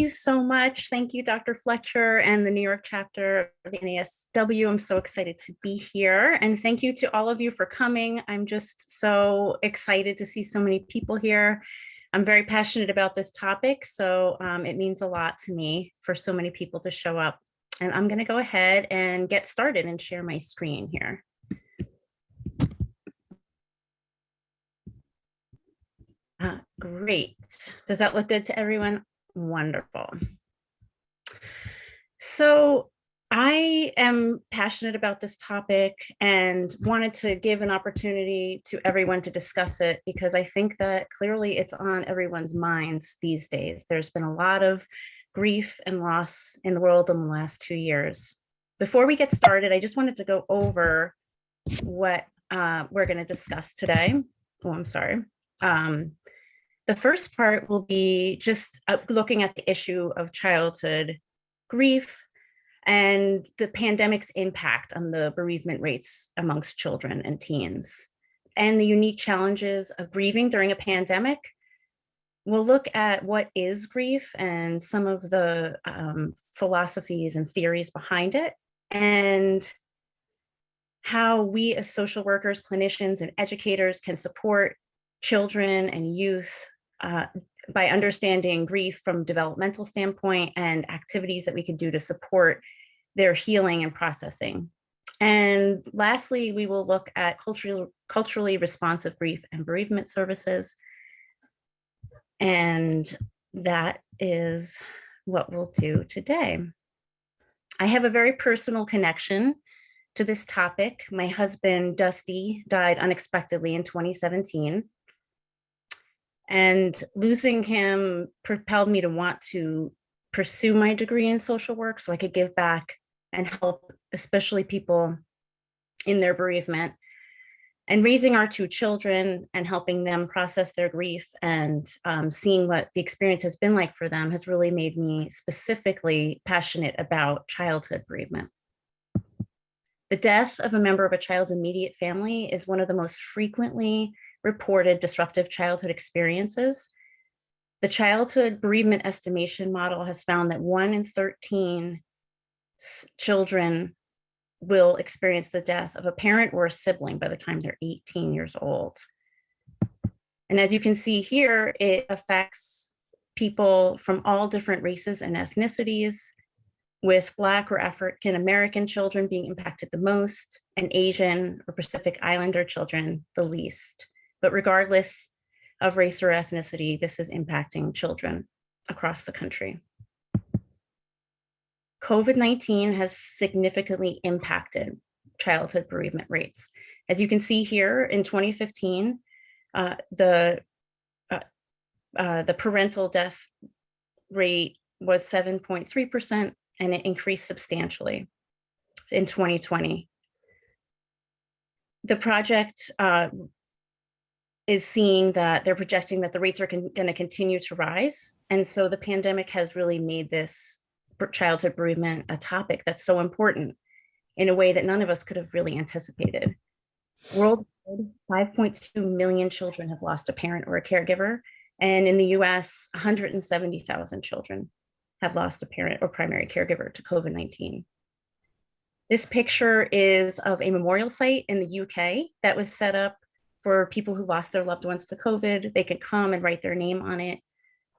you so much. Thank you, Dr. Fletcher and the New York chapter of the NASW. I'm so excited to be here. And thank you to all of you for coming. I'm just so excited to see so many people here. I'm very passionate about this topic, so it means a lot to me for so many people to show up. And I'm going to go ahead and get started and share my screen here. Great. Does that look good to everyone? Wonderful. So I am passionate about this topic and wanted to give an opportunity to everyone to discuss it because I think that clearly it's on everyone's minds these days. There's been a lot of grief and loss in the world in the last 2 years. Before we get started, I just wanted to go over what we're going to discuss today. Oh, I'm sorry. The first part will be just looking at the issue of childhood grief and the pandemic's impact on the bereavement rates amongst children and teens, and the unique challenges of grieving during a pandemic. We'll look at what is grief and some of the philosophies and theories behind it, and how we as social workers, clinicians, and educators can support children and youth by understanding grief from a developmental standpoint and activities that we can do to support their healing and processing. And lastly, we will look at culturally responsive grief and bereavement services. And that is what we'll do today. I have a very personal connection to this topic. My husband, Dusty, died unexpectedly in 2017. And losing him propelled me to want to pursue my degree in social work so I could give back and help, especially people in their bereavement. And raising our 2 children and helping them process their grief and seeing what the experience has been like for them has really made me specifically passionate about childhood bereavement. The death of a member of a child's immediate family is one of the most frequently reported disruptive childhood experiences. The childhood bereavement estimation model has found that 1 in 13 children will experience the death of a parent or a sibling by the time they're 18 years old. And as you can see here, it affects people from all different races and ethnicities, with Black or African American children being impacted the most, and Asian or Pacific Islander children the least. But regardless of race or ethnicity, this is impacting children across the country. COVID-19 has significantly impacted childhood bereavement rates. As you can see here, in 2015, the parental death rate was 7.3%, and it increased substantially in 2020. The project is seeing that they're projecting that the rates are going to continue to rise. And so the pandemic has really made this childhood bereavement a topic that's so important in a way that none of us could have really anticipated. Worldwide, 5.2 million children have lost a parent or a caregiver. And in the US, 170,000 children have lost a parent or primary caregiver to COVID-19. This picture is of a memorial site in the UK that was set up for people who lost their loved ones to COVID. They could come and write their name on it.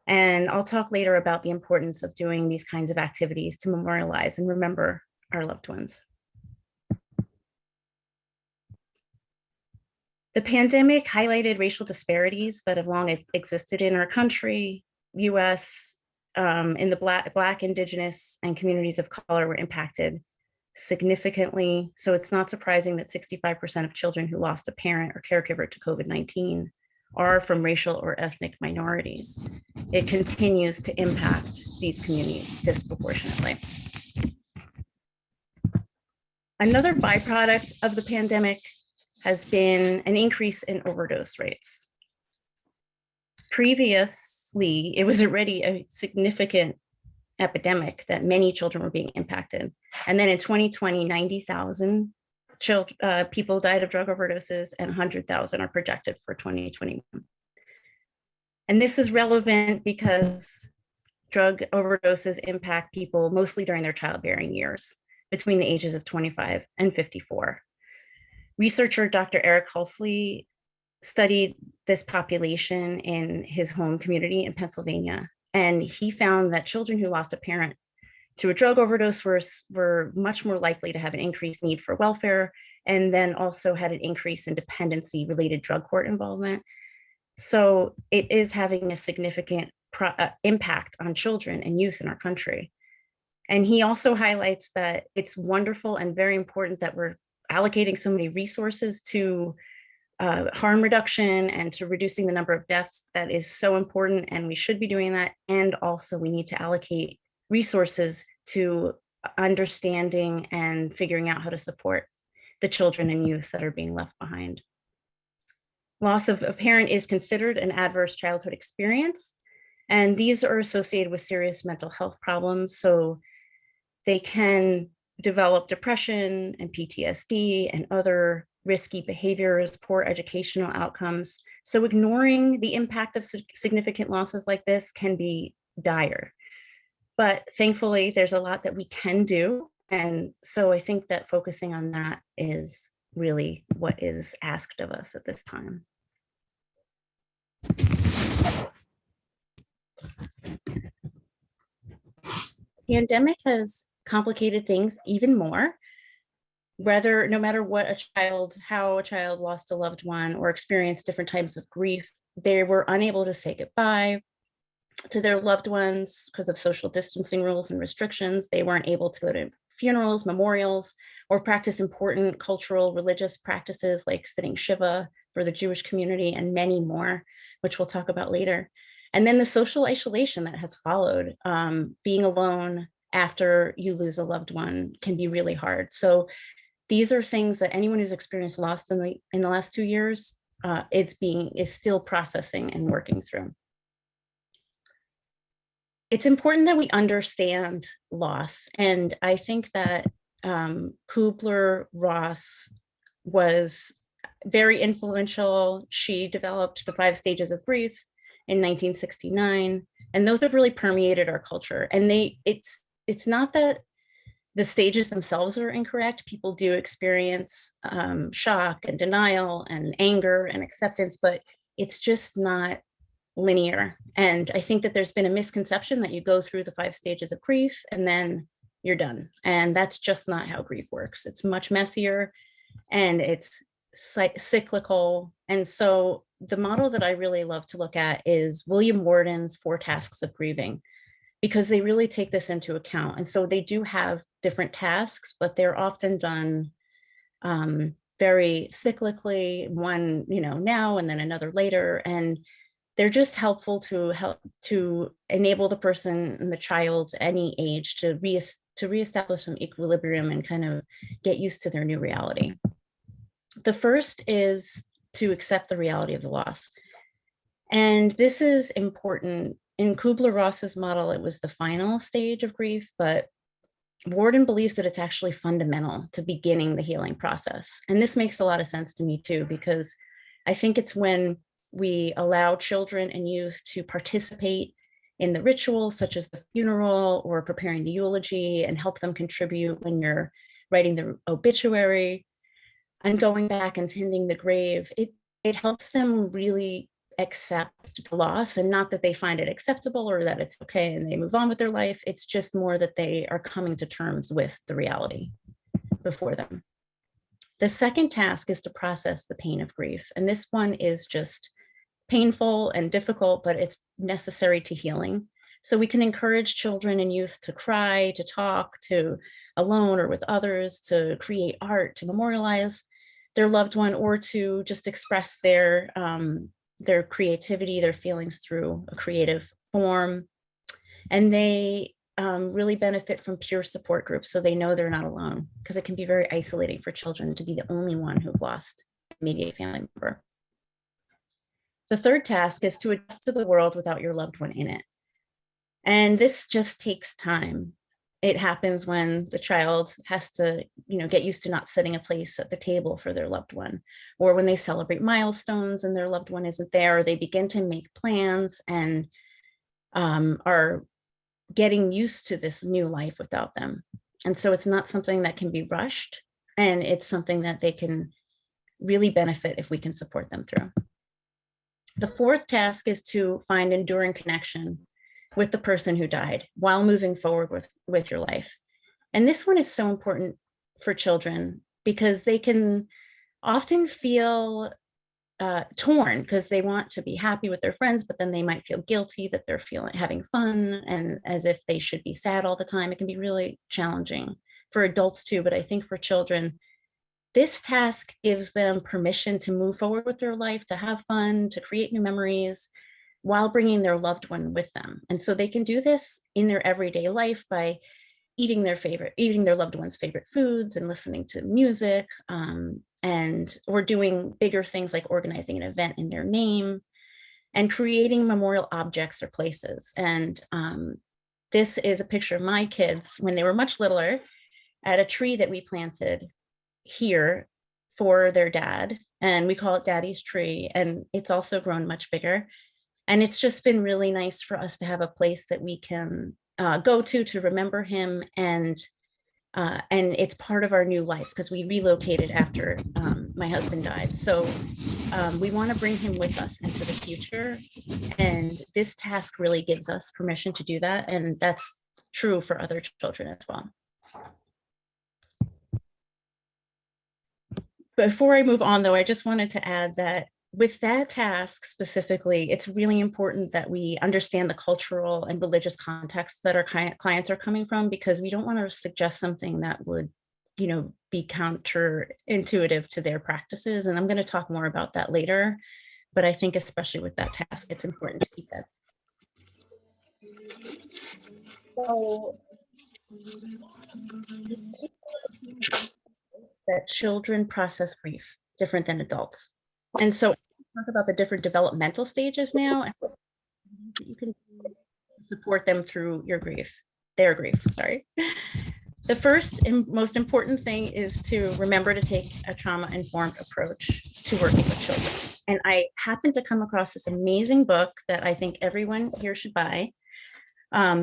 And I'll talk later about the importance of doing these kinds of activities to memorialize and remember our loved ones. The pandemic highlighted racial disparities that have long existed in our country. US, in the Black, Indigenous, and communities of color were impacted significantly. So it's not surprising that 65% of children who lost a parent or caregiver to COVID-19 are from racial or ethnic minorities. It continues to impact these communities disproportionately. Another byproduct of the pandemic has been an increase in overdose rates. Previously, it was already a significant epidemic that many children were being impacted. And then in 2020, 90,000 people died of drug overdoses, and 100,000 are projected for 2021. And this is relevant because drug overdoses impact people mostly during their childbearing years, between the ages of 25 and 54. Researcher Dr. Eric Hulsey studied this population in his home community in Pennsylvania, and he found that children who lost a parent to a drug overdose were much more likely to have an increased need for welfare, and then also had an increase in dependency related drug court involvement. So it is having a significant impact on children and youth in our country. And he also highlights that it's wonderful and very important that we're allocating so many resources to harm reduction and to reducing the number of deaths. That is so important, and we should be doing that. And also we need to allocate resources to understanding and figuring out how to support the children and youth that are being left behind. Loss of a parent is considered an adverse childhood experience, and these are associated with serious mental health problems. So they can develop depression and PTSD and other risky behaviors, poor educational outcomes. So ignoring the impact of significant losses like this can be dire. But thankfully, there's a lot that we can do. And so I think that focusing on that is really what is asked of us at this time. The pandemic has complicated things even more. No matter how a child lost a loved one or experienced different types of grief, they were unable to say goodbye to their loved ones because of social distancing rules and restrictions. They weren't able to go to funerals, memorials, or practice important cultural religious practices like sitting Shiva for the Jewish community and many more, which we'll talk about later. And then the social isolation that has followed. Being alone after you lose a loved one can be really hard. So these are things that anyone who's experienced loss in the last 2 years is still processing and working through. It's important that we understand loss. And I think that Kubler-Ross was very influential. She developed the 5 stages of grief in 1969, and those have really permeated our culture. And it's not that the stages themselves are incorrect. People do experience shock and denial and anger and acceptance, but it's just not linear. And I think that there's been a misconception that you go through the 5 stages of grief and then you're done. And that's just not how grief works. It's much messier and it's cyclical. And so the model that I really love to look at is William Worden's 4 tasks of grieving, because they really take this into account. And so they do have different tasks, but they're often done very cyclically, one, now and then another later. And they're just helpful to enable the person and the child, any age, to reestablish some equilibrium and kind of get used to their new reality. The first is to accept the reality of the loss. And this is important. In Kubler-Ross's model, it was the final stage of grief, but Worden believes that it's actually fundamental to beginning the healing process. And this makes a lot of sense to me too, because I think it's when we allow children and youth to participate in the rituals, such as the funeral or preparing the eulogy, and help them contribute when you're writing the obituary and going back and tending the grave. It helps them really accept the loss, and not that they find it acceptable or that it's okay and they move on with their life. It's just more that they are coming to terms with the reality before them. The second task is to process the pain of grief. And this one is just painful and difficult, but it's necessary to healing. So we can encourage children and youth to cry, to talk, to alone or with others, to create art, to memorialize their loved one, or to just express their creativity, their feelings through a creative form. And they really benefit from peer support groups, so they know they're not alone, because it can be very isolating for children to be the only one who've lost an immediate family member. The third task is to adjust to the world without your loved one in it. And this just takes time. It happens when the child has to, get used to not setting a place at the table for their loved one, or when they celebrate milestones and their loved one isn't there, or they begin to make plans and are getting used to this new life without them. And so it's not something that can be rushed, and it's something that they can really benefit if we can support them through. The fourth task is to find enduring connection with the person who died while moving forward with your life. And this one is so important for children because they can often feel torn because they want to be happy with their friends, but then they might feel guilty that they're having fun and as if they should be sad all the time. It can be really challenging for adults too, but I think for children, this task gives them permission to move forward with their life, to have fun, to create new memories while bringing their loved one with them. And so they can do this in their everyday life by eating their loved one's favorite foods and listening to music, and or doing bigger things like organizing an event in their name and creating memorial objects or places. And this is a picture of my kids when they were much littler at a tree that we planted here for their dad, and we call it Daddy's Tree, and it's also grown much bigger. And it's just been really nice for us to have a place that we can go to remember him, and it's part of our new life because we relocated after my husband died. So we want to bring him with us into the future, and this task really gives us permission to do that, and that's true for other children as well. Before I move on, though, I just wanted to add that with that task specifically, it's really important that we understand the cultural and religious context that our clients are coming from, because we don't want to suggest something that would, be counterintuitive to their practices. And I'm going to talk more about that later, but I think especially with that task, it's important to keep that. So, that children process grief different than adults. And so talk about the different developmental stages now, and you can support them through their grief, sorry. The first and most important thing is to remember to take a trauma-informed approach to working with children. And I happened to come across this amazing book that I think everyone here should buy.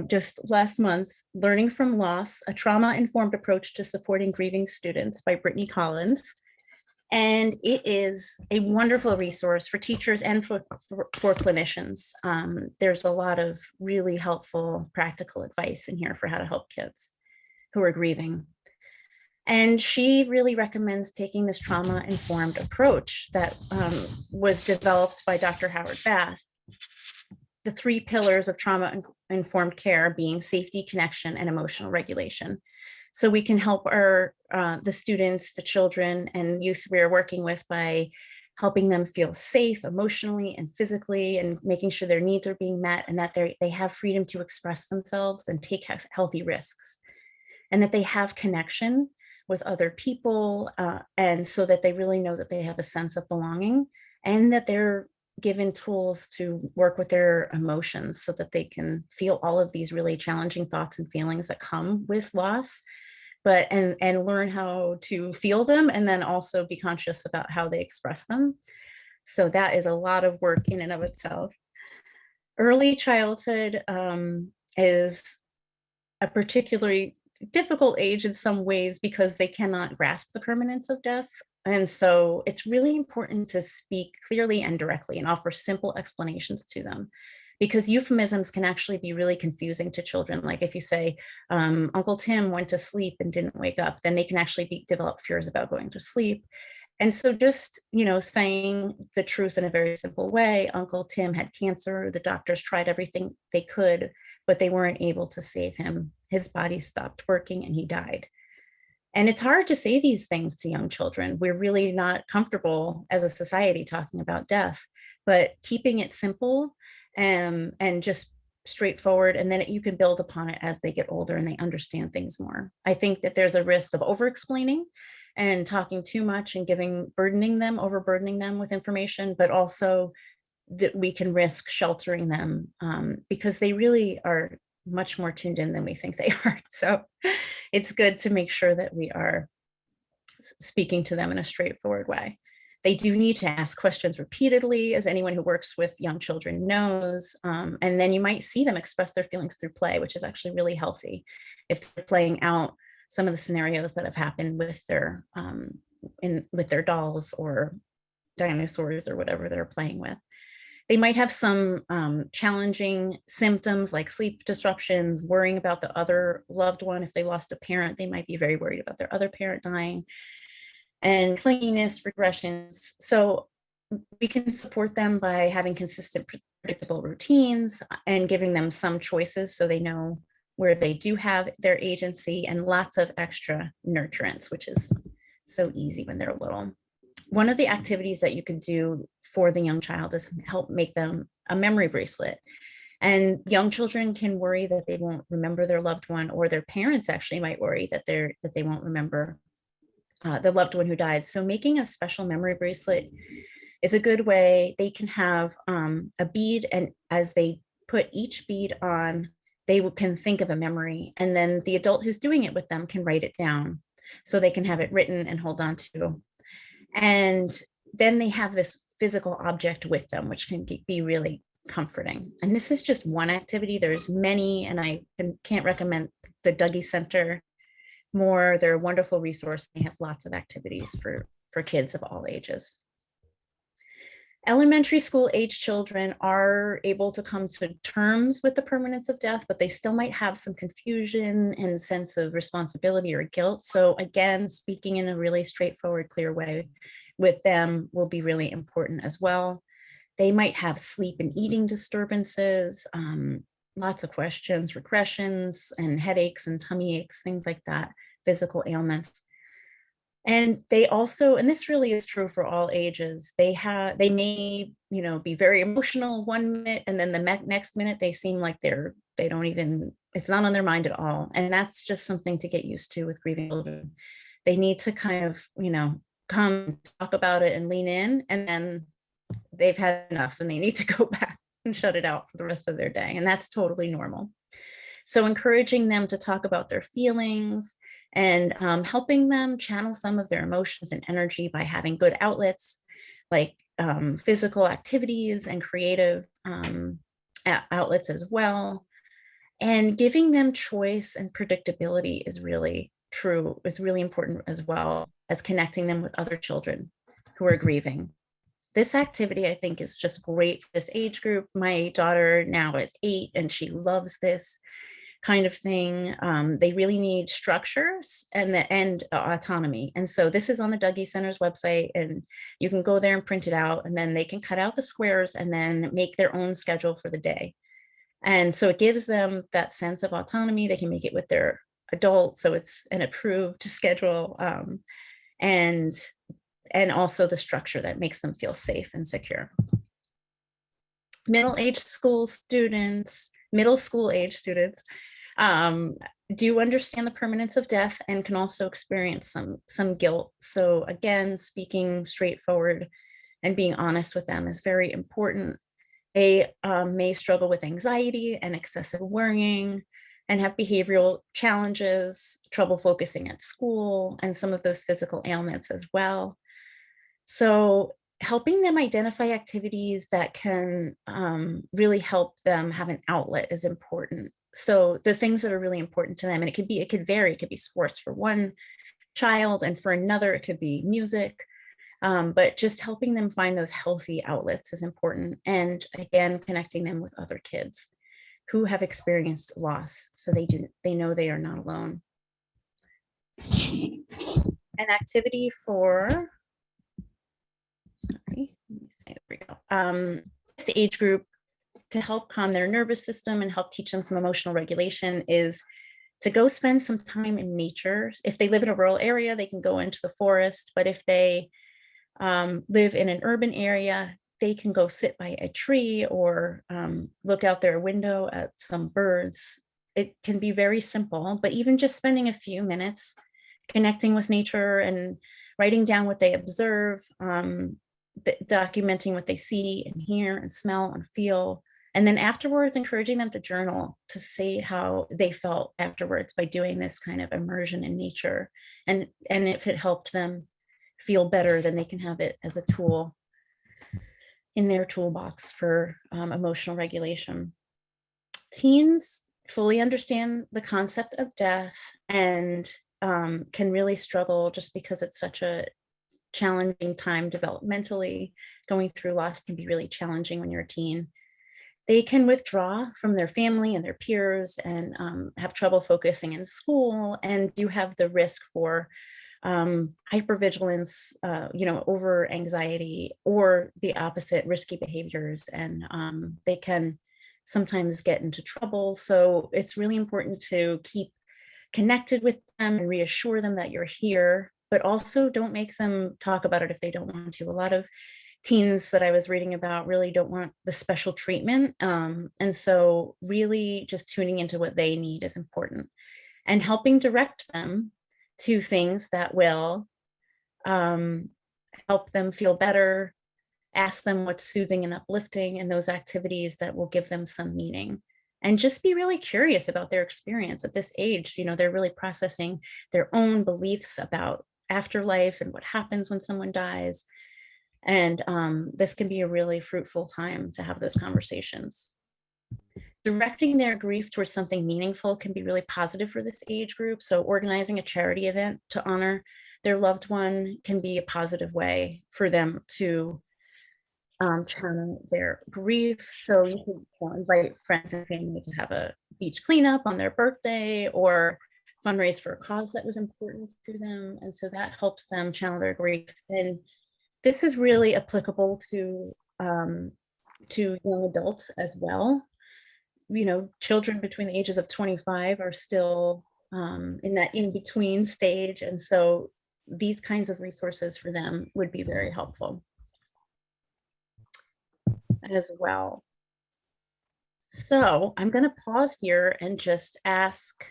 Just last month, Learning from Loss, A Trauma-Informed Approach to Supporting Grieving Students by Brittany Collins. And it is a wonderful resource for teachers and for clinicians. There's a lot of really helpful practical advice in here for how to help kids who are grieving. And she really recommends taking this trauma-informed approach that was developed by Dr. Howard Bath. The 3 pillars of trauma-informed care being safety, connection, and emotional regulation. So we can help the students, the children and youth we're working with by helping them feel safe emotionally and physically, and making sure their needs are being met, and that they have freedom to express themselves and take healthy risks, and that they have connection with other people, and so that they really know that they have a sense of belonging, and that they're given tools to work with their emotions so that they can feel all of these really challenging thoughts and feelings that come with loss, and learn how to feel them, and then also be conscious about how they express them. So that is a lot of work in and of itself. Early childhood is a particularly difficult age in some ways because they cannot grasp the permanence of death. And so it's really important to speak clearly and directly and offer simple explanations to them, because euphemisms can actually be really confusing to children. Like if you say, Uncle Tim went to sleep and didn't wake up, then they can actually develop fears about going to sleep. And so just, saying the truth in a very simple way, Uncle Tim had cancer, the doctors tried everything they could, but they weren't able to save him. His body stopped working and he died. And it's hard to say these things to young children. We're really not comfortable as a society talking about death, but keeping it simple and just straightforward, and then you can build upon it as they get older and they understand things more. I think that there's a risk of over-explaining and talking too much and overburdening them with information, but also that we can risk sheltering them because they really are much more tuned in than we think they are. So it's good to make sure that we are speaking to them in a straightforward way. They do need to ask questions repeatedly, as anyone who works with young children knows. And then you might see them express their feelings through play, which is actually really healthy if they're playing out some of the scenarios that have happened with their dolls or dinosaurs or whatever they're playing with. They might have some challenging symptoms like sleep disruptions, worrying about the other loved one. If they lost a parent, they might be very worried about their other parent dying, and clinginess, regressions. So we can support them by having consistent, predictable routines and giving them some choices so they know where they do have their agency, and lots of extra nurturance, which is so easy when they're little. One of the activities that you could do for the young child is help make them a memory bracelet. And young children can worry that they won't remember their loved one, or their parents actually might worry that they won't remember the loved one who died. So making a special memory bracelet is a good way. They can have a bead, and as they put each bead on, they can think of a memory, and then the adult who's doing it with them can write it down so they can have it written and hold on to. And then they have this physical object with them, which can be really comforting. And this is just one activity. There's many, and I can't recommend the Dougie Center more. They're a wonderful resource. They have lots of activities for kids of all ages. Elementary school age children are able to come to terms with the permanence of death, but they still might have some confusion and sense of responsibility or guilt. So again, speaking in a really straightforward, clear way with them will be really important as well. They might have sleep and eating disturbances, lots of questions, regressions, and headaches and tummy aches, things like that, physical ailments. And they also, and this really is true for all ages, they may, be very emotional one minute, and then the next minute they seem like they don't even, it's not on their mind at all. And that's just something to get used to with grieving children. They need to kind of, come talk about it and lean in, and then they've had enough and they need to go back and shut it out for the rest of their day. And that's totally normal. So encouraging them to talk about their feelings and helping them channel some of their emotions and energy by having good outlets like physical activities and creative outlets as well. And giving them choice and predictability is really important, as well as connecting them with other children who are grieving. This activity, I think, is just great for this age group. My daughter now is 8 and she loves this kind of thing. They really need structures and autonomy. And so this is on the Dougie Center's website, and you can go there and print it out, and then they can cut out the squares and then make their own schedule for the day. And so it gives them that sense of autonomy. They can make it with their adult, so it's an approved schedule, and also the structure that makes them feel safe and secure. Middle school age students do understand the permanence of death and can also experience some guilt. So again, speaking straightforward and being honest with them is very important. They may struggle with anxiety and excessive worrying, and have behavioral challenges, trouble focusing at school, and some of those physical ailments as well. So helping them identify activities that can really help them have an outlet is important. So the things that are really important to them, and it could vary. It could be sports for one child, and for another, it could be music. But just helping them find those healthy outlets is important. And again, connecting them with other kids who have experienced loss, so they know they are not alone. An activity for, sorry, let me say, there we go. This age group, to help calm their nervous system and help teach them some emotional regulation, is to go spend some time in nature. If they live in a rural area, they can go into the forest, but if they live in an urban area, they can go sit by a tree or look out their window at some birds. It can be very simple, but even just spending a few minutes connecting with nature and writing down what they observe, documenting what they see and hear and smell and feel. And then afterwards, encouraging them to journal, to say how they felt afterwards by doing this kind of immersion in nature, and if it helped them feel better, then they can have it as a tool in their toolbox for emotional regulation. Teens fully understand the concept of death and can really struggle just because it's such a challenging time developmentally. Going through loss can be really challenging when you're a teen. They can withdraw from their family and their peers and have trouble focusing in school, and do have the risk for hypervigilance, over anxiety, or the opposite, risky behaviors, and they can sometimes get into trouble. So it's really important to keep connected with them and reassure them that you're here, but also don't make them talk about it if they don't want to. A lot of teens that I was reading about really don't want the special treatment. And so really just tuning into what they need is important, and helping direct them to things that will help them feel better. Ask them what's soothing and uplifting, and those activities that will give them some meaning. And just be really curious about their experience at this age. They're really processing their own beliefs about afterlife and what happens when someone dies. And this can be a really fruitful time to have those conversations. Directing their grief towards something meaningful can be really positive for this age group. So organizing a charity event to honor their loved one can be a positive way for them to channel their grief. So you can invite friends and family to have a beach cleanup on their birthday, or fundraise for a cause that was important to them. And so that helps them channel their grief. And this is really applicable to young adults as well. Children between the ages of 25 are still in that in-between stage. And so these kinds of resources for them would be very helpful as well. So I'm going to pause here and just ask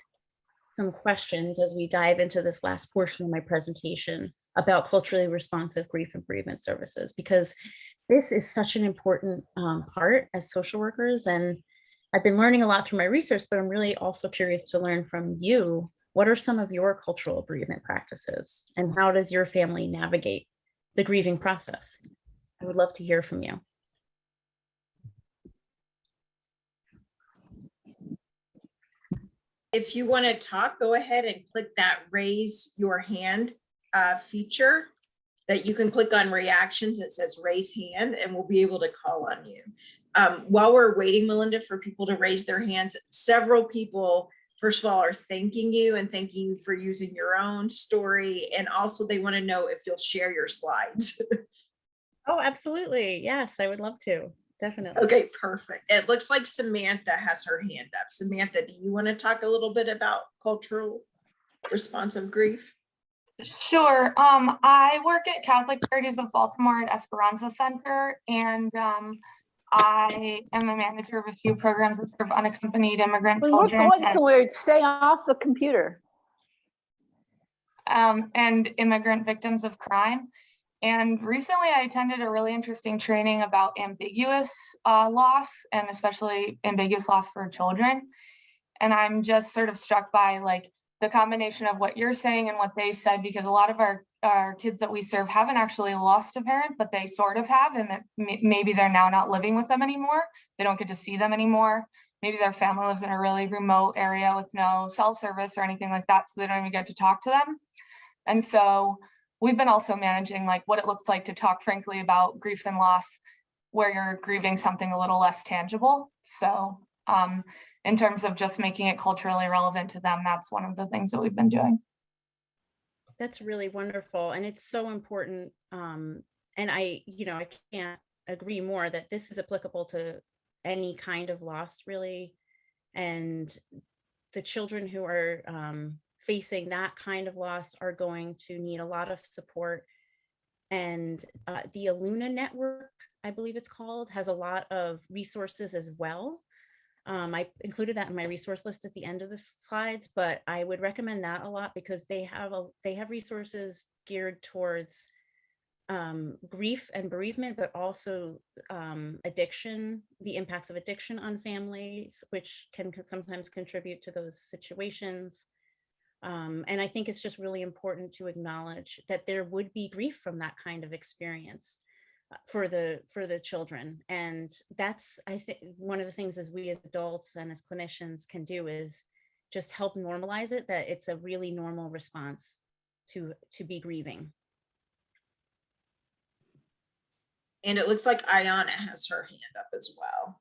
some questions as we dive into this last portion of my presentation about culturally responsive grief and bereavement services, because this is such an important part as social workers. And I've been learning a lot through my research, but I'm really also curious to learn from you. What are some of your cultural bereavement practices, and how does your family navigate the grieving process? I would love to hear from you. If you want to talk, go ahead and click that raise your hand feature that you can click on reactions. It says raise hand, and we'll be able to call on you. While we're waiting, Melinda, for people to raise their hands, several people, first of all, are thanking you and thanking you for using your own story. And also they want to know if you'll share your slides. Oh, absolutely. Yes, I would love to. Definitely. Okay, perfect. It looks like Samantha has her hand up. Samantha, do you want to talk a little bit about cultural responsive grief? Sure. I work at Catholic Charities of Baltimore at Esperanza Center, and I am a manager of a few programs that serve unaccompanied immigrant children. We're going somewhere. Stay off the computer. And immigrant victims of crime. And recently I attended a really interesting training about ambiguous loss, and especially ambiguous loss for children. And I'm just sort of struck by like the combination of what you're saying and what they said, because a lot of our kids that we serve haven't actually lost a parent, but they sort of have, and that maybe they're now not living with them anymore. They don't get to see them anymore. Maybe their family lives in a really remote area with no cell service or anything like that, so they don't even get to talk to them. And so we've been also managing like what it looks like to talk frankly about grief and loss where you're grieving something a little less tangible. So in terms of just making it culturally relevant to them, that's one of the things that we've been doing. That's really wonderful. And it's so important. And I can't agree more that this is applicable to any kind of loss, really. And the children who are facing that kind of loss are going to need a lot of support. And the Aluna Network, I believe it's called, has a lot of resources as well. I included that in my resource list at the end of the slides, but I would recommend that a lot because they have resources geared towards grief and bereavement, but also addiction, the impacts of addiction on families, which can sometimes contribute to those situations. And I think it's just really important to acknowledge that there would be grief from that kind of experience for the children. And that's, I think, one of the things as we as adults and as clinicians can do is just help normalize it, that it's a really normal response to be grieving. And it looks like Ayana has her hand up as well.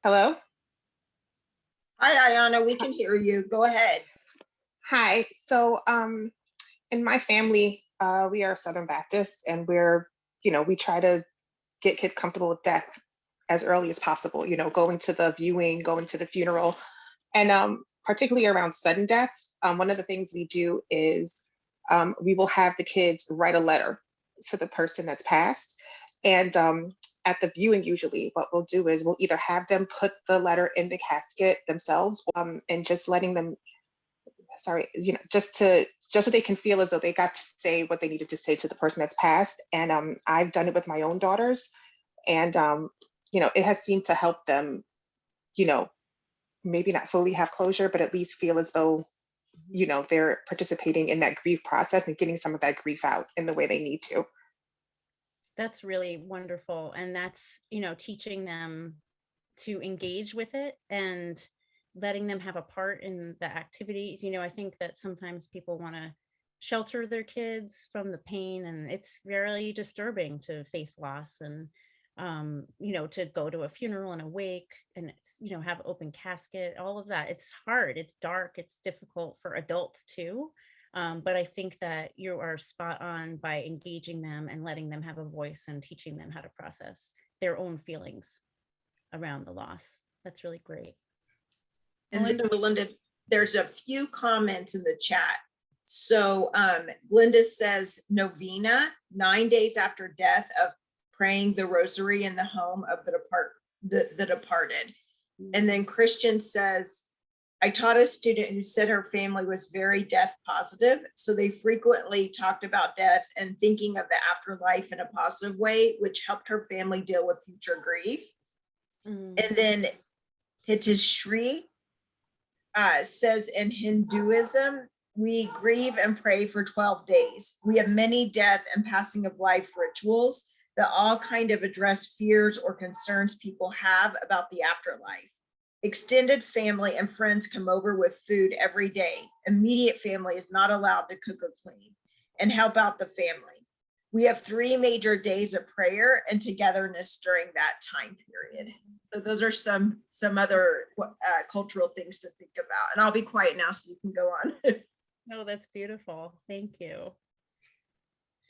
Hello? Hi, Ayana, we can hear you. Go ahead. Hi. So in my family, we are Southern Baptists, and we try to get kids comfortable with death as early as possible, going to the viewing, going to the funeral. And particularly around sudden deaths, one of the things we do is we will have the kids write a letter to the person that's passed. And at the viewing, usually what we'll do is we'll either have them put the letter in the casket themselves, and just letting them, just so they can feel as though they got to say what they needed to say to the person that's passed. And I've done it with my own daughters, and it has seemed to help them, maybe not fully have closure, but at least feel as though, they're participating in that grief process and getting some of that grief out in the way they need to. That's really wonderful. And that's, teaching them to engage with it and letting them have a part in the activities. I think that sometimes people want to shelter their kids from the pain, and it's very disturbing to face loss and, to go to a funeral and a wake and, have open casket, all of that. It's hard, it's dark, it's difficult for adults too. But I think that you are spot on by engaging them and letting them have a voice and teaching them how to process their own feelings around the loss. That's really great. And then Melinda, there's a few comments in the chat. So Linda says novena, 9 days after death, of praying the rosary in the home of the departed. And then Christian says, I taught a student who said her family was very death positive. So they frequently talked about death and thinking of the afterlife in a positive way, which helped her family deal with future grief. And then Hitishri says, in Hinduism, we grieve and pray for 12 days. We have many death and passing of life rituals that all kind of address fears or concerns people have about the afterlife. Extended family and friends come over with food every day. Immediate family is not allowed to cook or clean and help out the family. We have 3 major days of prayer and togetherness during that time period. So those are some other cultural things to think about. And I'll be quiet now so you can go on. No, that's beautiful. Thank you.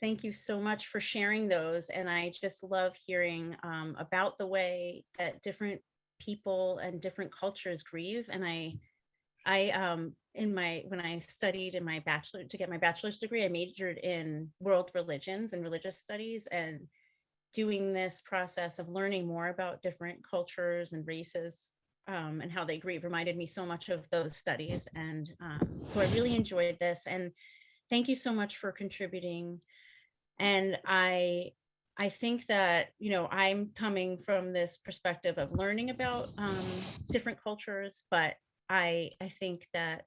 Thank you so much for sharing those. And I just love hearing about the way that different people and different cultures grieve. And when I studied in my to get my bachelor's degree, I majored in world religions and religious studies, and doing this process of learning more about different cultures and races and how they grieve reminded me so much of those studies. And so I really enjoyed this, and thank you so much for contributing. And I think that, I'm coming from this perspective of learning about different cultures, but I think that,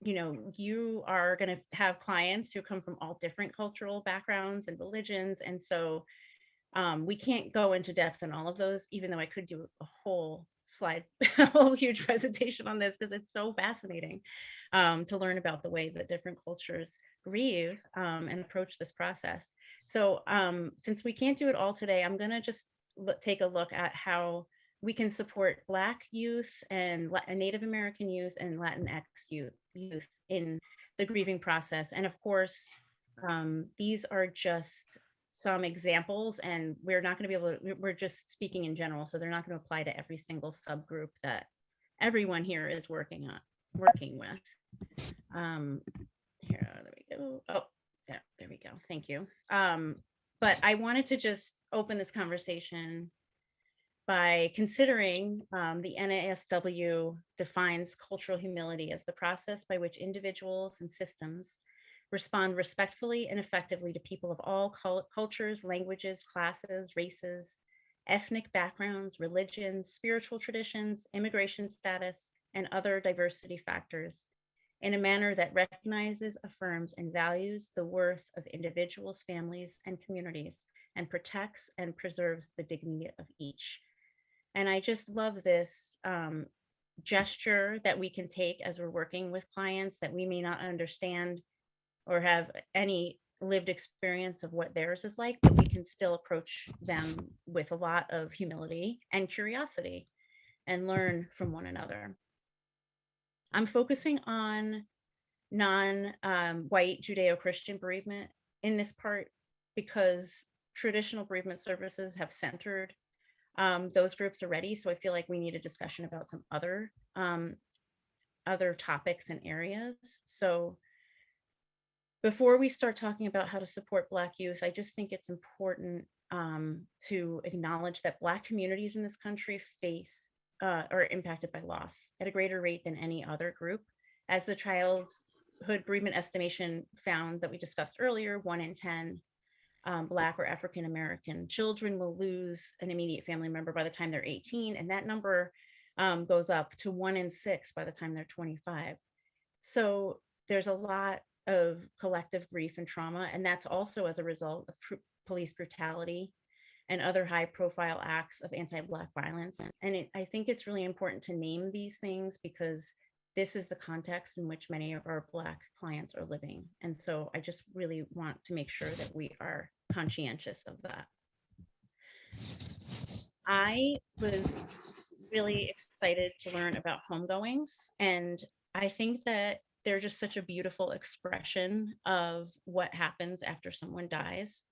you are going to have clients who come from all different cultural backgrounds and religions. And so we can't go into depth in all of those, even though I could do a whole slide, a whole huge presentation on this, because it's so fascinating to learn about the way that different cultures grieve and approach this process. So since we can't do it all today, I'm going to just take a look at how we can support Black youth and Native American youth and Latinx youth in the grieving process. And of course, these are just some examples, and we're not going to be able to, we're just speaking in general, so they're not going to apply to every single subgroup that everyone here is working with. Here, there we go. Oh, yeah, there we go. Thank you. But I wanted to just open this conversation by considering the NASW defines cultural humility as the process by which individuals and systems respond respectfully and effectively to people of all cultures, languages, classes, races, ethnic backgrounds, religions, spiritual traditions, immigration status, and other diversity factors in a manner that recognizes, affirms, and values the worth of individuals, families, and communities, and protects and preserves the dignity of each. And I just love this gesture that we can take as we're working with clients that we may not understand or have any lived experience of what theirs is like, but we can still approach them with a lot of humility and curiosity and learn from one another. I'm focusing on non-white Judeo-Christian bereavement in this part because traditional bereavement services have centered those groups already. So I feel like we need a discussion about some other topics and areas. So before we start talking about how to support Black youth, I just think it's important to acknowledge that Black communities in this country face are impacted by loss at a greater rate than any other group. As the childhood bereavement estimation found that we discussed earlier, 1 in 10 Black or African American children will lose an immediate family member by the time they're 18, and that number goes up to 1 in 6 by the time they're 25. So there's a lot of collective grief and trauma, and that's also as a result of police brutality and other high-profile acts of anti-Black violence. And I think it's really important to name these things because this is the context in which many of our Black clients are living. And so I just really want to make sure that we are conscientious of that. I was really excited to learn about homegoings, and I think that they're just such a beautiful expression of what happens after someone dies.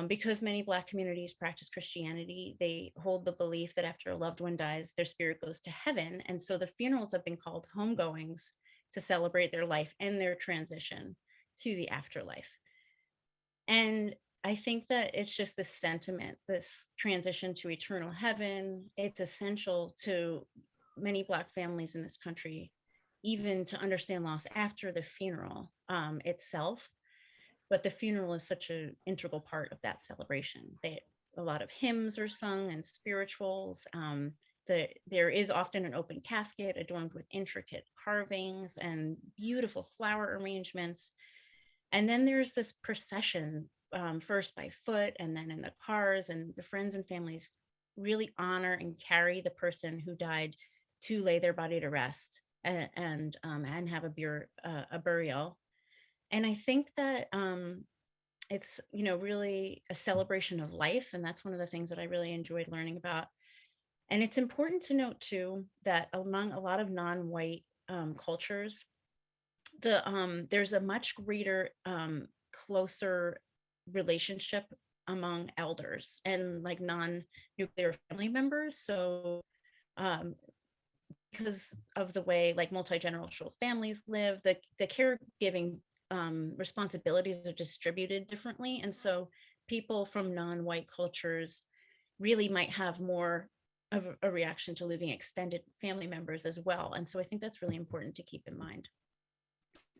Because many Black communities practice Christianity, they hold the belief that after a loved one dies, their spirit goes to heaven. And so the funerals have been called homegoings to celebrate their life and their transition to the afterlife. And I think that it's just this sentiment, this transition to eternal heaven. It's essential to many Black families in this country, even to understand loss after the funeral itself. But the funeral is such an integral part of that celebration. A lot of hymns are sung and spirituals. There is often an open casket adorned with intricate carvings and beautiful flower arrangements. And then there's this procession, first by foot and then in the cars, and the friends and families really honor and carry the person who died to lay their body to rest and have a burial. And I think that it's, really a celebration of life. And that's one of the things that I really enjoyed learning about. And it's important to note too, that among a lot of non-white cultures, there's a much greater, closer relationship among elders and like non-nuclear family members. So because of the way like multi-generational families live, the caregiving responsibilities are distributed differently. And so people from non-white cultures really might have more of a reaction to losing extended family members as well. And so I think that's really important to keep in mind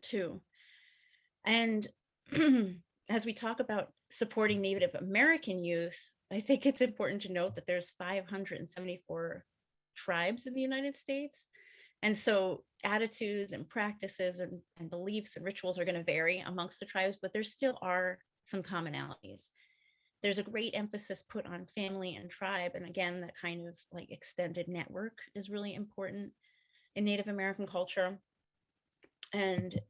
too. And as we talk about supporting Native American youth, I think it's important to note that there's 574 tribes in the United States. And so attitudes and practices and beliefs and rituals are going to vary amongst the tribes, but there still are some commonalities. There's a great emphasis put on family and tribe. And again, that kind of like extended network is really important in Native American culture. And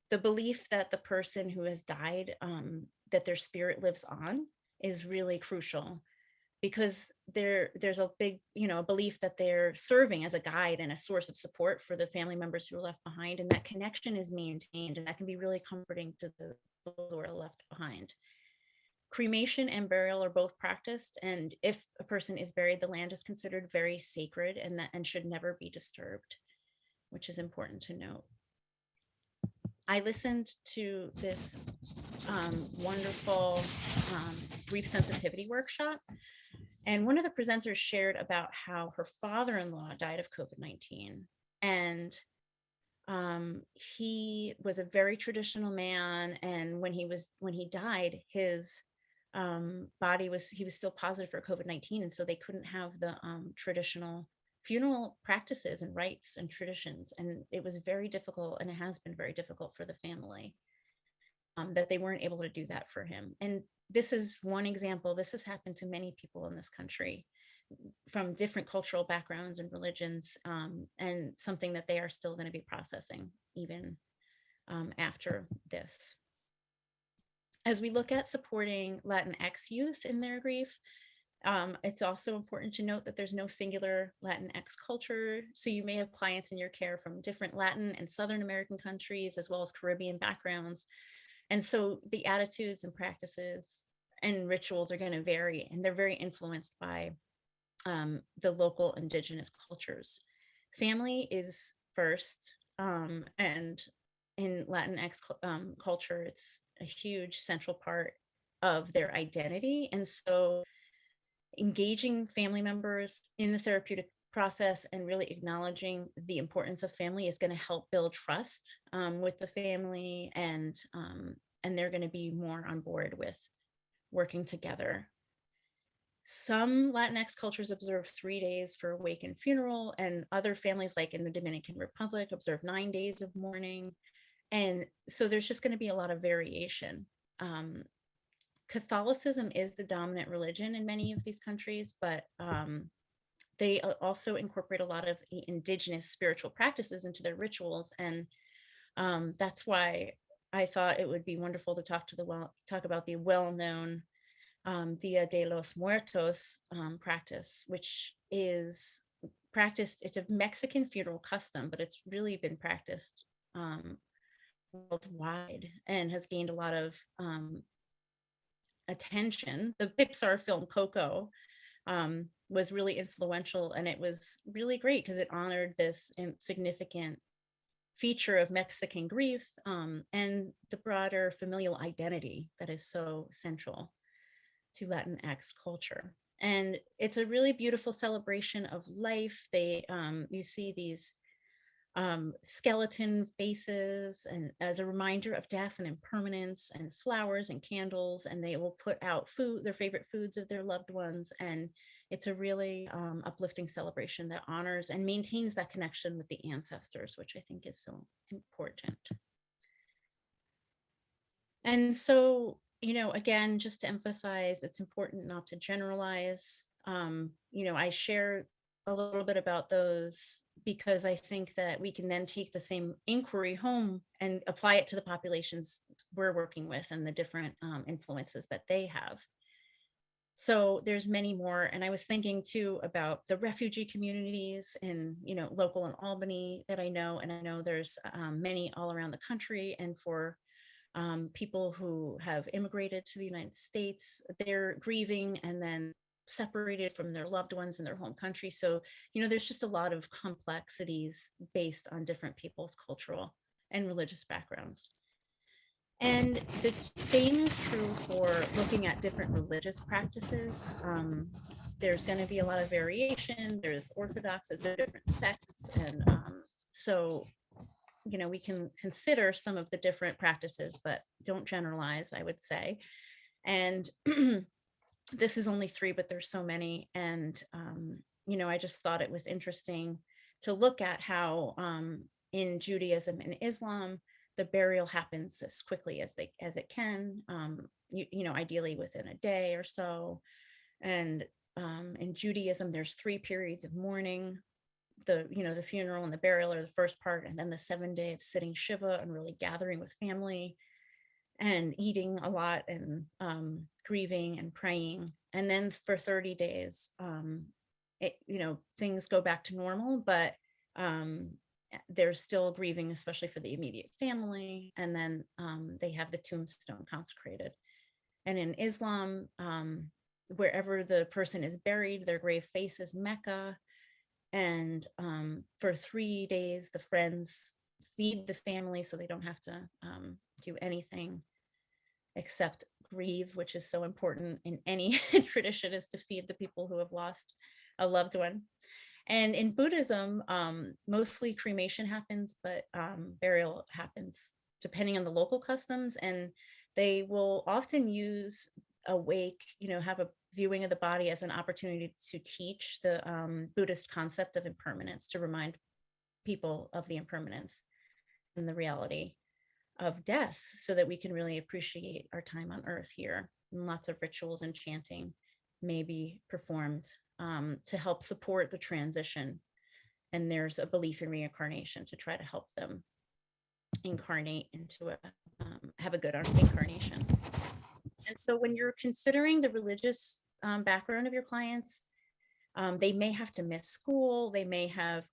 the belief that the person who has died, that their spirit lives on is really crucial, because there's a big, belief that they're serving as a guide and a source of support for the family members who are left behind. And that connection is maintained, and that can be really comforting to the people who are left behind. Cremation and burial are both practiced, and if a person is buried, the land is considered very sacred and should never be disturbed, which is important to note. I listened to this wonderful grief sensitivity workshop, and one of the presenters shared about how her father-in-law died of COVID-19. And he was a very traditional man. And when he died, his body he was still positive for COVID-19. And so they couldn't have the traditional funeral practices and rites and traditions. And it was very difficult, and it has been very difficult for the family, that they weren't able to do that for him. And this is one example. This has happened to many people in this country from different cultural backgrounds and religions, and something that they are still going to be processing even after this. As we look at supporting Latinx youth in their grief, it's also important to note that there's no singular Latinx culture. So you may have clients in your care from different Latin and Southern American countries, as well as Caribbean backgrounds. And so the attitudes and practices and rituals are going to vary, and they're very influenced by the local indigenous cultures. Family is first, and in Latinx culture, it's a huge central part of their identity. And so engaging family members in the therapeutic process and really acknowledging the importance of family is going to help build trust with the family, and they're going to be more on board with working together. Some Latinx cultures observe 3 days for wake and funeral, and other families, like in the Dominican Republic, observe 9 days of mourning. And so there's just going to be a lot of variation. Catholicism is the dominant religion in many of these countries, but they also incorporate a lot of indigenous spiritual practices into their rituals. And that's why I thought it would be wonderful to talk about the well-known Dia de los Muertos practice, which is practiced. It's a Mexican funeral custom, but it's really been practiced worldwide and has gained a lot of attention. The Pixar film Coco was really influential, and it was really great because it honored this significant feature of Mexican grief and the broader familial identity that is so central to Latinx culture. And it's a really beautiful celebration of life. You see these skeleton faces, and as a reminder of death and impermanence, and flowers and candles, and they will put out their favorite foods of their loved ones. And it's a really uplifting celebration that honors and maintains that connection with the ancestors, which I think is so important. And so, again, just to emphasize, it's important not to generalize. I share a little bit about those because I think that we can then take the same inquiry home and apply it to the populations we're working with and the different influences that they have. So there's many more. And I was thinking too about the refugee communities in, local in Albany that I know, and I know there's many all around the country. And for people who have immigrated to the United States, they're grieving and then separated from their loved ones in their home country. So, there's just a lot of complexities based on different people's cultural and religious backgrounds. And the same is true for looking at different religious practices. There's going to be a lot of variation. There's orthodoxies of different sects. And so we can consider some of the different practices, but don't generalize, I would say. And this is only 3, but there's so many. And, I just thought it was interesting to look at how in Judaism and Islam, the burial happens as quickly as it can, ideally within a day or so. And in Judaism, there's 3 periods of mourning. The funeral and the burial are the first part, and then the 7 day of sitting Shiva and really gathering with family and eating a lot and grieving and praying. And then for 30 days, things go back to normal, but there's still grieving, especially for the immediate family. And then they have the tombstone consecrated. And in Islam, wherever the person is buried, their grave faces Mecca. And for 3 days, the friends feed the family so they don't have to do anything except grieve, which is so important in any tradition, is to feed the people who have lost a loved one. And in Buddhism, mostly cremation happens, but burial happens depending on the local customs. And they will often use awake, have a viewing of the body as an opportunity to teach the Buddhist concept of impermanence, to remind people of the impermanence and the reality of death, so that we can really appreciate our time on earth here. And lots of rituals and chanting may be performed to help support the transition. And there's a belief in reincarnation to try to help them incarnate into have a good incarnation. And so when you're considering the religious background of your clients, they may have to miss school. They may have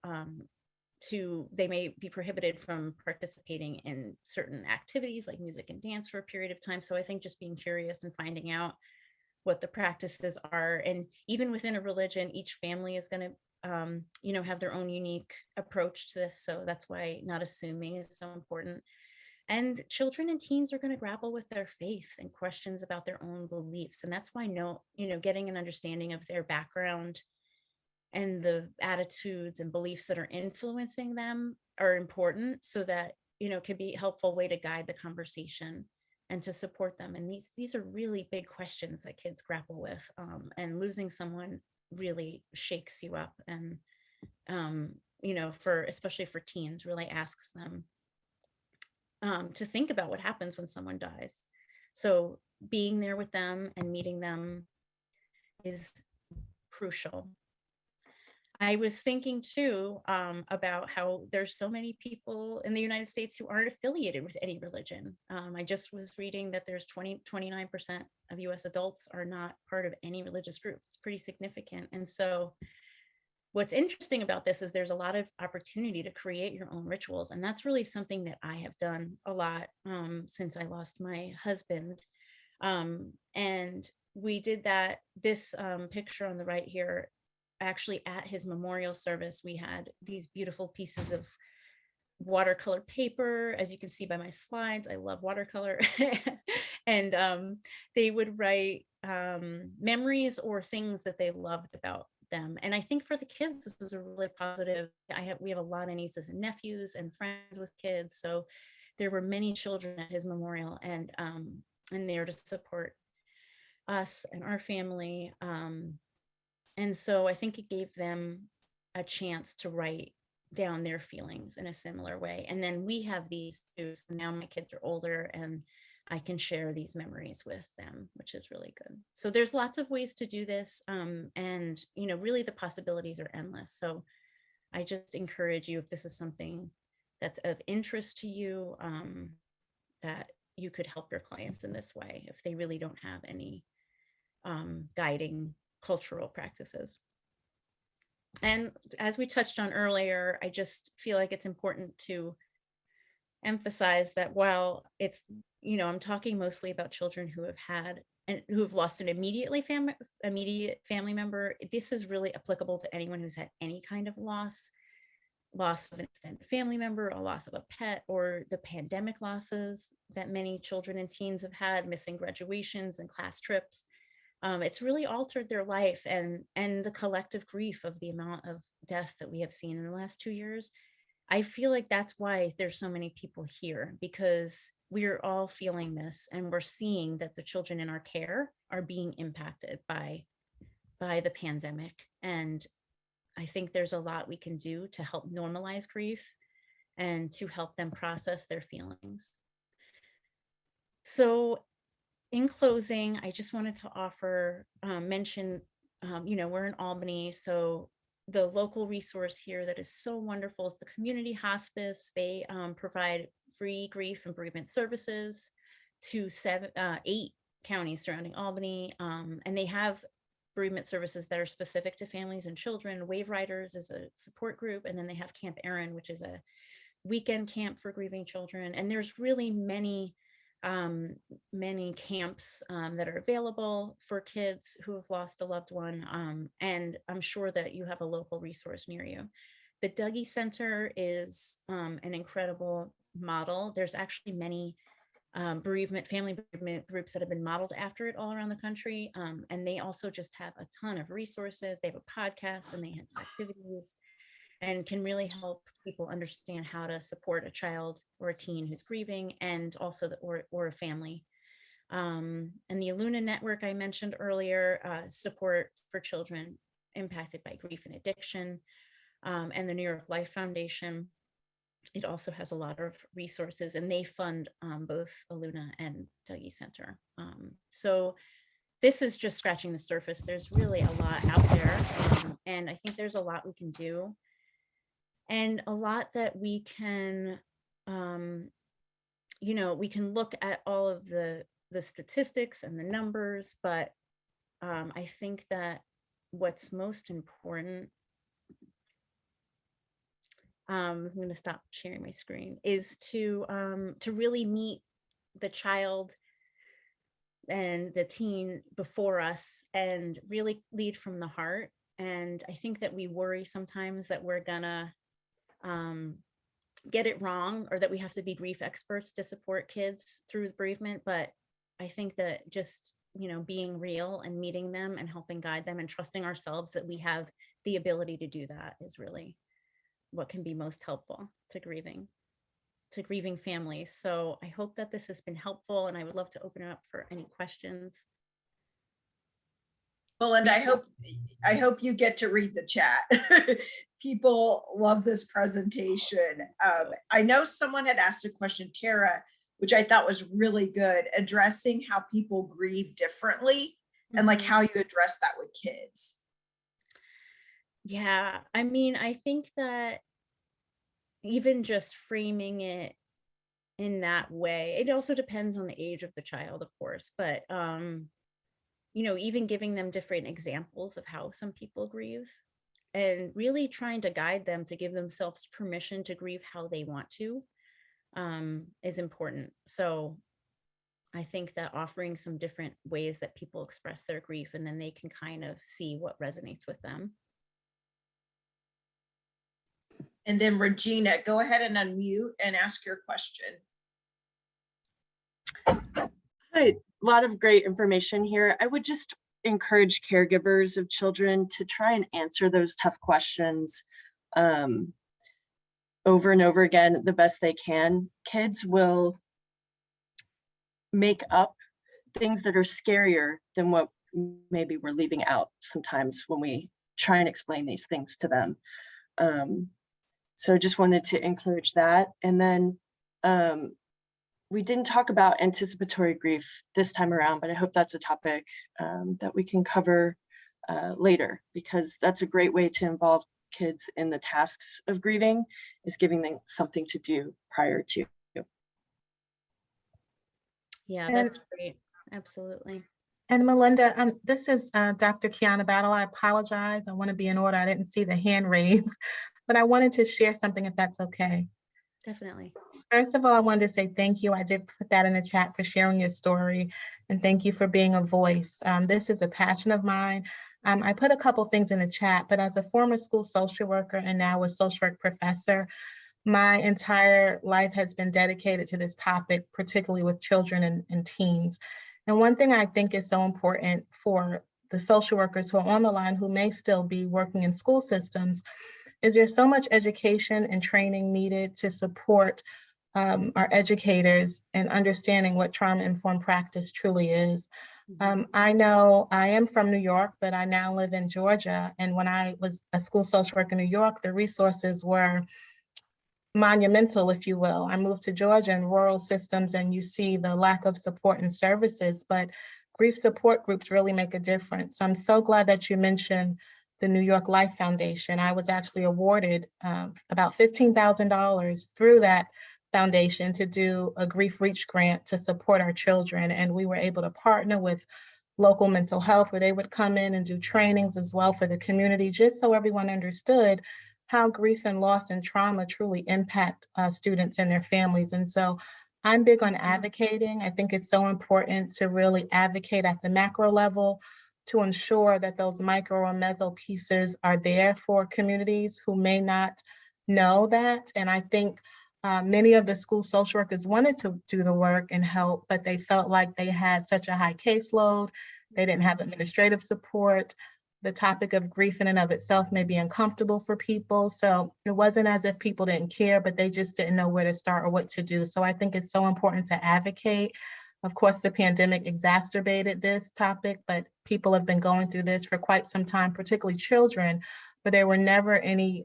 they may be prohibited from participating in certain activities like music and dance for a period of time. So I think just being curious and finding out what the practices are, and even within a religion, each family is going to have their own unique approach to this. So that's why not assuming is so important. And children and teens are going to grapple with their faith and questions about their own beliefs. And that's why getting an understanding of their background and the attitudes and beliefs that are influencing them are important, so that, can be a helpful way to guide the conversation and to support them. And these are really big questions that kids grapple with. And losing someone really shakes you up. And, especially for teens, really asks them to think about what happens when someone dies. So being there with them and meeting them is crucial. I was thinking too about how there's so many people in the United States who aren't affiliated with any religion. I just was reading that there's 29% of US adults are not part of any religious group. It's pretty significant. And so what's interesting about this is there's a lot of opportunity to create your own rituals. And that's really something that I have done a lot since I lost my husband. And we did that. This picture on the right here, actually at his memorial service, we had these beautiful pieces of watercolor paper. As you can see by my slides, I love watercolor. And they would write memories or things that they loved about them. And I think for the kids, this was a really positive. We have a lot of nieces and nephews and friends with kids. So there were many children at his memorial, and there to support us and our family. And so I think it gave them a chance to write down their feelings in a similar way. And then we have these too. So now my kids are older and I can share these memories with them, which is really good. So there's lots of ways to do this. And, really the possibilities are endless. So I just encourage you, if this is something that's of interest to you, that you could help your clients in this way if they really don't have any guiding cultural practices. And as we touched on earlier, I just feel like it's important to emphasize that while it's, I'm talking mostly about children who have had and who have lost an immediate family member, this is really applicable to anyone who's had any kind of loss of an extended family member, a loss of a pet, or the pandemic losses that many children and teens have had, missing graduations and class trips. It's really altered their life, and the collective grief of the amount of death that we have seen in the last 2 years. I feel like that's why there's so many people here, because we're all feeling this, and we're seeing that the children in our care are being impacted by the pandemic. And I think there's a lot we can do to help normalize grief and to help them process their feelings. So in closing, I just wanted to mention, we're in Albany, so the local resource here that is so wonderful is the community hospice. They provide free grief and bereavement services to 8 counties surrounding Albany, and they have bereavement services that are specific to families and children. Wave Riders is a support group, and then they have Camp Erin, which is a weekend camp for grieving children. And there's really many camps that are available for kids who have lost a loved one. And I'm sure that you have a local resource near you. The Dougie Center is an incredible model. There's actually many family bereavement groups that have been modeled after it all around the country. And they also just have a ton of resources. They have a podcast and they have activities, and can really help people understand how to support a child or a teen who's grieving, and also or a family And the Aluna network I mentioned earlier, support for children impacted by grief and addiction, and the New York Life Foundation. It also has a lot of resources, and they fund both Aluna and Dougie Center. So this is just scratching the surface. There's really a lot out there, and I think there's a lot we can do, and a lot that we can, we can look at all of the statistics and the numbers, but I think that what's most important, I'm going to stop sharing my screen, is to really meet the child and the teen before us and really lead from the heart. And I think that we worry sometimes that we're gonna get it wrong, or that we have to be grief experts to support kids through bereavement. But I think that just, being real and meeting them and helping guide them and trusting ourselves that we have the ability to do that is really what can be most helpful to grieving families. So I hope that this has been helpful, and I would love to open it up for any questions. Well, and I hope you get to read the chat. People love this presentation. I know someone had asked a question, Tara, which I thought was really good, addressing how people grieve differently and like how you address that with kids. Yeah, I mean, I think that even just framing it in that way, it also depends on the age of the child, of course, but even giving them different examples of how some people grieve, and really trying to guide them to give themselves permission to grieve how they want to, is important. So I think that offering some different ways that people express their grief, and then they can kind of see what resonates with them. And then Regina, go ahead and unmute and ask your question. Hi, a lot of great information here. I would just encourage caregivers of children to try and answer those tough questions over and over again the best they can. Kids will make up things that are scarier than what maybe we're leaving out sometimes when we try and explain these things to them. So I just wanted to encourage that. And then we didn't talk about anticipatory grief this time around, but I hope that's a topic that we can cover later, because that's a great way to involve kids in the tasks of grieving, is giving them something to do prior to. Yeah, that's great. Absolutely. And Melinda, this is Dr. Kiana Battle. I apologize. I want to be in order. I didn't see the hand raised, but I wanted to share something, if that's okay. Definitely. First of all, I wanted to say thank you. I did put that in the chat for sharing your story, and thank you for being a voice. This is a passion of mine. I put a couple things in the chat, but as a former school social worker and now a social work professor, my entire life has been dedicated to this topic, particularly with children and teens. And one thing I think is so important for the social workers who are on the line, who may still be working in school systems, is there's so much education and training needed to support our educators in understanding what trauma-informed practice truly is. I know I am from New York, but I now live in Georgia. And when I was a school social worker in New York, the resources were monumental, if you will. I moved to Georgia and rural systems, and you see the lack of support and services, but grief support groups really make a difference. I'm so glad that you mentioned the New York Life Foundation. I was actually awarded about $15,000 through that foundation to do a Grief Reach grant to support our children. And we were able to partner with local mental health, where they would come in and do trainings as well for the community, just so everyone understood how grief and loss and trauma truly impact students and their families. And so I'm big on advocating. I think it's so important to really advocate at the macro level to ensure that those micro or meso pieces are there for communities who may not know that. And I think many of the school social workers wanted to do the work and help, but they felt like they had such a high caseload. They didn't have administrative support. The topic of grief in and of itself may be uncomfortable for people. So it wasn't as if people didn't care, but they just didn't know where to start or what to do. So I think it's so important to advocate. Of course, the pandemic exacerbated this topic, but people have been going through this for quite some time, particularly children, but there were never any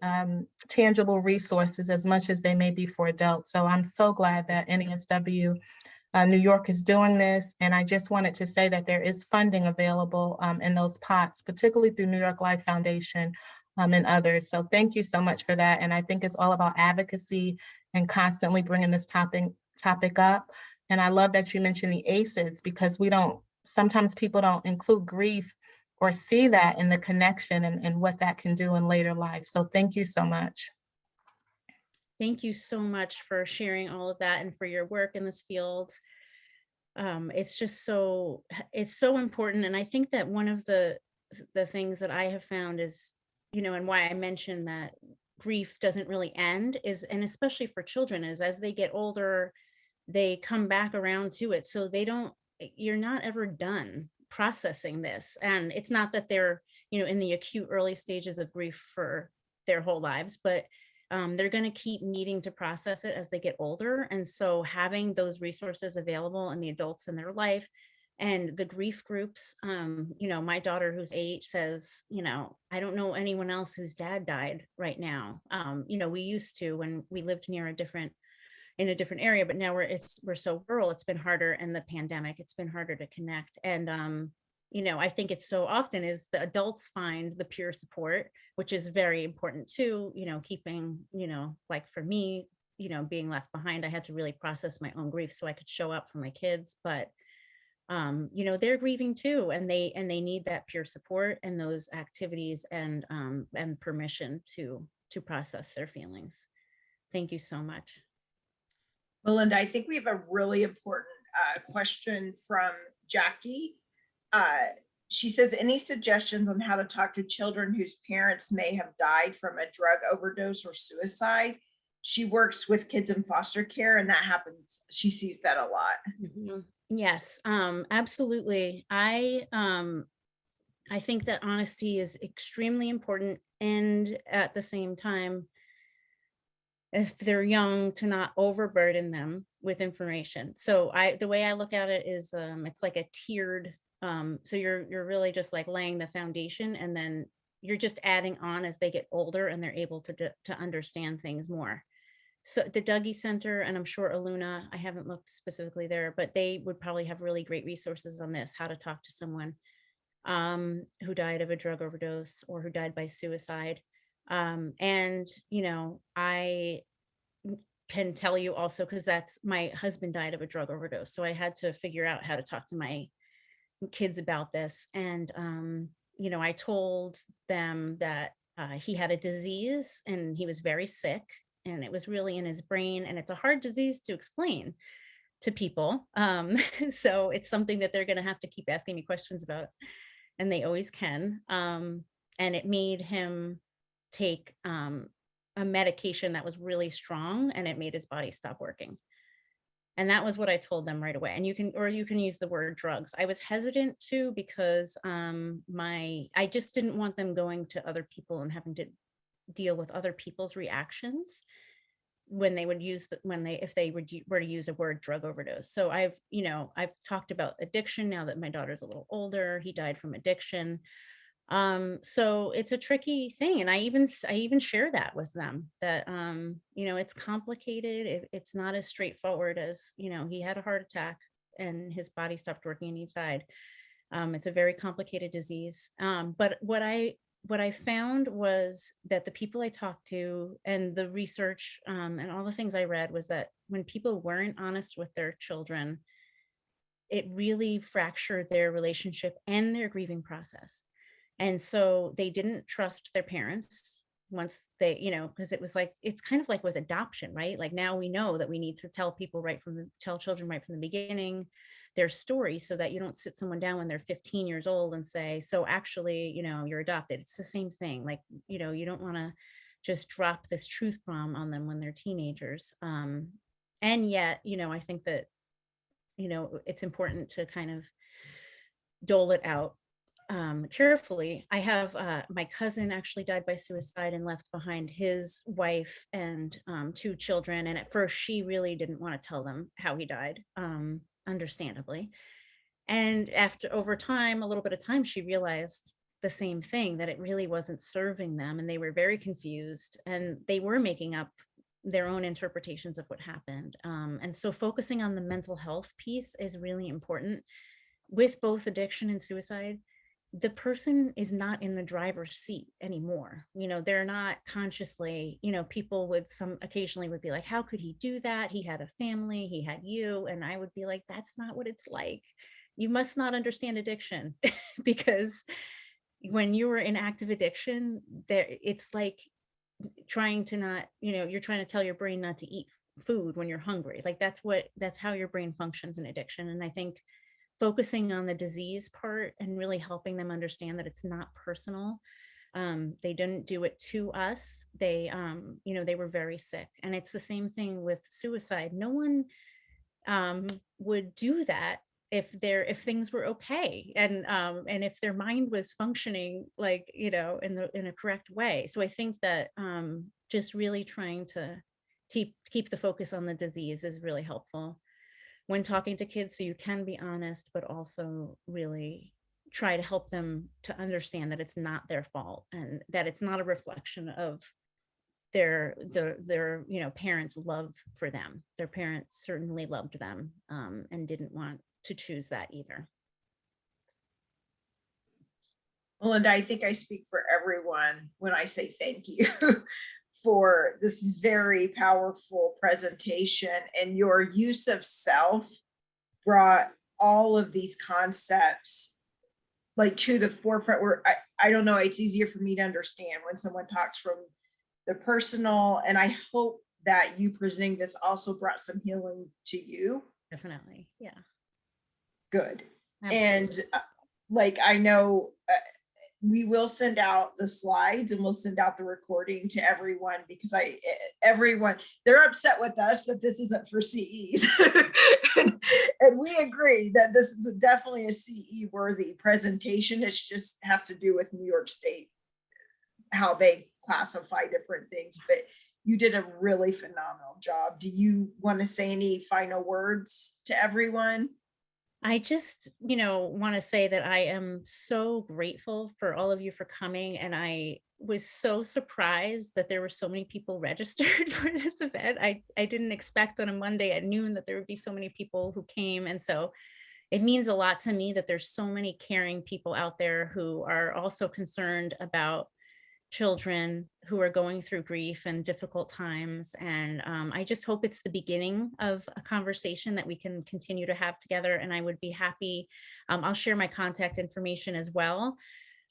tangible resources as much as they may be for adults. So I'm so glad that NESW New York is doing this. And I just wanted to say that there is funding available in those pots, particularly through New York Life Foundation and others. So thank you so much for that. And I think it's all about advocacy and constantly bringing this topic up. And I love that you mentioned the ACEs, because sometimes people don't include grief or see that in the connection and what that can do in later life. So thank you so much. Thank you so much for sharing all of that and for your work in this field. It's just it's so important. And I think that one of the things that I have found is, and why I mentioned that grief doesn't really end is, and especially for children, is as they get older, they come back around to it. So you're not ever done processing this. And it's not that they're, in the acute early stages of grief for their whole lives, but they're going to keep needing to process it as they get older. And so having those resources available and the adults in their life and the grief groups, my daughter who's 8 says, I don't know anyone else whose dad died right now. We used to when we lived near in a different area, but now we're so rural, it's been harder. And the pandemic, it's been harder to connect. And, I think it's so often is the adults find the peer support, which is very important too, keeping, like for me, being left behind, I had to really process my own grief so I could show up for my kids. But, they're grieving too, and they need that peer support and those activities and permission to process their feelings. Thank you so much. Melinda, I think we have a really important question from Jackie. She says, any suggestions on how to talk to children whose parents may have died from a drug overdose or suicide? She works with kids in foster care, and that happens. She sees that a lot. Mm-hmm. Yes, absolutely. I think that honesty is extremely important, and at the same time, if they're young, to not overburden them with information. So the way I look at it is it's like a tiered, so you're really just like laying the foundation, and then you're just adding on as they get older and they're able to understand things more. So the Dougie Center, and I'm sure Aluna, I haven't looked specifically there, but they would probably have really great resources on this, how to talk to someone who died of a drug overdose or who died by suicide. And, I can tell you also, because my husband died of a drug overdose. So I had to figure out how to talk to my kids about this. And, I told them that he had a disease and he was very sick and it was really in his brain. And it's a hard disease to explain to people. So it's something that they're going to have to keep asking me questions about. And they always can. And it made him take a medication that was really strong, and it made his body stop working. And that was what I told them right away. And you can use the word drugs. I was hesitant too, because I just didn't want them going to other people and having to deal with other people's reactions when they would if they were to use a word drug overdose. So I've talked about addiction now that my daughter's a little older. He died from addiction. So it's a tricky thing. And I even share that with them that, it's complicated. It's not as straightforward as, he had a heart attack and his body stopped working and he died. It's a very complicated disease. But what I found was that the people I talked to and the research, and all the things I read was that when people weren't honest with their children, it really fractured their relationship and their grieving process. And so they didn't trust their parents once they, because it was like, it's kind of like with adoption, right? Like now we know that we need to tell children right from the beginning their story, so that you don't sit someone down when they're 15 years old and say, so actually, you're adopted. It's the same thing. Like, you don't want to just drop this truth bomb on them when they're teenagers. And yet, I think that, it's important to kind of dole it out carefully. I have my cousin actually died by suicide and left behind his wife and 2 children. And at first she really didn't want to tell them how he died. understandably. And after over time, a little bit of time, she realized the same thing, that it really wasn't serving them. And they were very confused and they were making up their own interpretations of what happened. And so focusing on the mental health piece is really important. With both addiction and suicide, the person is not in the driver's seat anymore. They're not consciously, people would occasionally would be like, how could he do that? He had a family, he had you. And I would be like, that's not what it's like. You must not understand addiction because when you are in active addiction, it's like trying to not, you're trying to tell your brain not to eat food when you're hungry. Like that's how your brain functions in addiction. And I think focusing on the disease part and really helping them understand that it's not personal. They didn't do it to us. They were very sick. And it's the same thing with suicide. No one would do that if things were okay and if their mind was functioning like in a correct way. So I think that just really trying to keep the focus on the disease is really helpful when talking to kids, so you can be honest but also really try to help them to understand that it's not their fault and that it's not a reflection of their parents' love for them. Their parents certainly loved them and didn't want to choose that either. Melinda, I think I speak for everyone when I say thank you for this very powerful presentation, and your use of self brought all of these concepts like to the forefront where I don't know, it's easier for me to understand when someone talks from the personal, and I hope that you presenting this also brought some healing to you. Definitely. Yeah. Good. Absolutely. And like, I know we will send out the slides and we'll send out the recording to everyone because everyone, they're upset with us that this isn't for CEs. and we agree that this is definitely a CE worthy presentation. It just has to do with New York State, how they classify different things, but you did a really phenomenal job. Do you want to say any final words to everyone? I just, want to say that I am so grateful for all of you for coming. And I was so surprised that there were so many people registered for this event. I didn't expect on a Monday at noon that there would be so many people who came. And so it means a lot to me that there's so many caring people out there who are also concerned about children who are going through grief and difficult times. And I just hope it's the beginning of a conversation that we can continue to have together. And I would be happy, I'll share my contact information as well,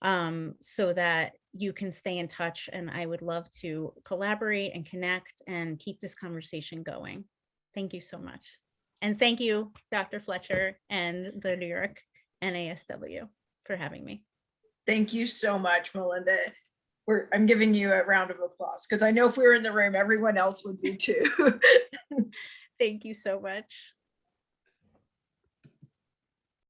so that you can stay in touch. And I would love to collaborate and connect and keep this conversation going. Thank you so much. And thank you, Dr. Fletcher and the New York NASW for having me. Thank you so much, Melinda. I'm giving you a round of applause because I know if we were in the room, everyone else would be too. Thank you so much.